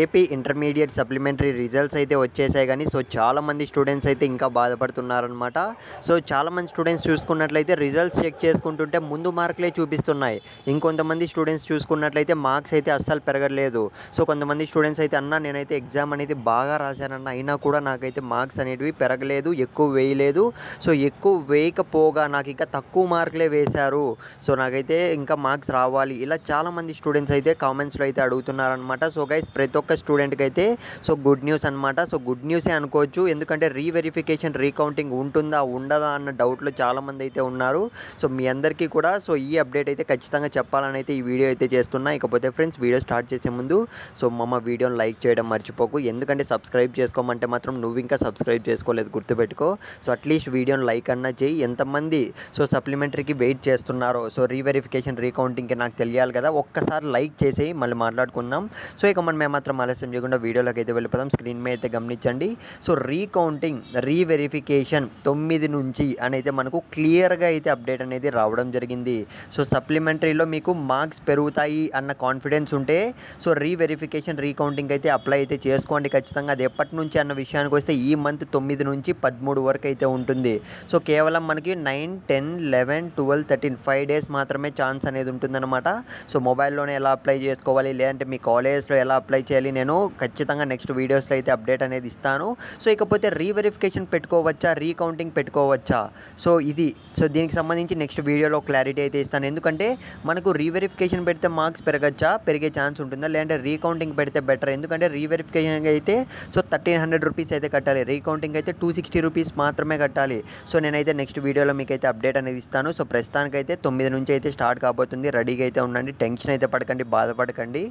AP intermediate supplementary results అయితే వచ్చేసాయి కానీ చాలామంది స్టూడెంట్స్ అయితే ఇంకా బాధపడుతున్నారనమాట. చాలామంది స్టూడెంట్స్ చూసుకున్నట్లయితే రిజల్ట్స్ చెక్ చేసుకుంటుంటే ముందు మార్కులే చూపిస్తున్నాయి. ఇంకొంతమంది స్టూడెంట్స్ చూసుకున్నట్లయితే మార్క్స్ అయితే అస్సలు పెరగలేదు. కొంతమంది స్టూడెంట్స్ అయితే నేనైతే ఎగ్జామ్ అనేది బాగా రాశానన్న, అయినా కూడా నాకైతే మార్క్స్ అనేటివి పెరగలేదు, ఎక్కువ వేయలేదు. ఎక్కువ వేయకపోగా నాకు ఇంకా తక్కువ మార్కులే వేశారు. నాకైతే ఇంకా మార్క్స్ రావాలి, ఇలా చాలామంది స్టూడెంట్స్ అయితే కామెంట్స్లో అయితే అడుగుతున్నారనమాట. గైస్, ప్రతి ఒక్క స్టూడెంట్కి అయితే గుడ్ న్యూస్ అనమాట. గుడ్ న్యూసే అనుకోవచ్చు. ఎందుకంటే రీవెరిఫికేషన్ రీకౌంటింగ్ ఉంటుందా ఉండదా అన్న డౌట్లో చాలామంది అయితే ఉన్నారు. మీ అందరికీ కూడా ఈ అప్డేట్ అయితే ఖచ్చితంగా చెప్పాలని అయితే ఈ వీడియో అయితే చేస్తున్నా. ఇకపోతే ఫ్రెండ్స్, వీడియో స్టార్ట్ చేసే ముందు మా వీడియోని లైక్ చేయడం మర్చిపోకు. ఎందుకంటే సబ్స్క్రైబ్ చేసుకోమంటే మాత్రం నువ్వు ఇంకా సబ్స్క్రైబ్ చేసుకోలేదు, గుర్తుపెట్టుకో. అట్లీస్ట్ వీడియోని లైక్ అన్నా చేయి. ఎంతమంది సప్లిమెంటరీకి వెయిట్ చేస్తున్నారో, రీవెరిఫికేషన్ రీకౌంటింగ్కి నాకు తెలియాలి కదా. ఒక్కసారి లైక్ చేసి మళ్ళీ మాట్లాడుకుందాం. ఇక మనం ఏమాత్రం ఆలస్యం చేయకుండా వీడియోలోకి అయితే వెళ్ళిపోదాం. స్క్రీన్ మీద అయితే గమనించండి. రీకౌంటింగ్ రీవెరిఫికేషన్ 9 నుంచి అనేది మనకు క్లియర్గా అయితే అప్డేట్ అనేది రావడం జరిగింది. సప్లిమెంటరీలో మీకు మార్క్స్ పెరుగుతాయి అన్న కాన్ఫిడెన్స్ ఉంటే రీవెరిఫికేషన్ రీకౌంటింగ్ అయితే అప్లై అయితే చేసుకోండి ఖచ్చితంగా. అది ఎప్పటి నుంచి అన్న విషయానికి వస్తే ఈ మంత్ 9 నుంచి 13 వరకు అయితే ఉంటుంది. కేవలం మనకి 9, 10, 11, 12, 13 5 డేస్ మాత్రమే ఛాన్స్ అనేది ఉంటుందన్నమాట. మొబైల్లోనే ఎలా అప్లై చేసుకోవాలి, లేదంటే మీ కాలేజ్లో ఎలా అప్లై చేయాలి, నేను ఖచ్చితంగా నెక్స్ట్ వీడియోస్లో అయితే అప్డేట్ అనేది ఇస్తాను. ఇకపోతే రీవెరిఫికేషన్ పెట్టుకోవచ్చా, రీకౌంటింగ్ పెట్టుకోవచ్చా, ఇది దీనికి సంబంధించి నెక్స్ట్ వీడియోలో క్లారిటీ అయితే ఇస్తాను. ఎందుకంటే మనకు రీవెరిఫికేషన్ పెడితే మార్క్స్ పెరగచ్చా, పెరిగే ఛాన్స్ ఉంటుందా, లేదంటే రీకౌంటింగ్ పెడితే బెటర్. ఎందుకంటే రీవెరిఫికేషన్ అయితే 1300 రూపీస్ అయితే కట్టాలి, రీకౌంటింగ్ అయితే 260 రూపీస్ మాత్రమే కట్టాలి. నేనైతే నెక్స్ట్ వీడియోలో మీకు అయితే అప్డేట్ అనేది ఇస్తాను. ప్రస్తుతానికైతే 9 నుంచి అయితే స్టార్ట్ కాబోతుంది. రెడీగా అయితే ఉండండి, టెన్షన్ అయితే పడకండి, బాధపడకండి.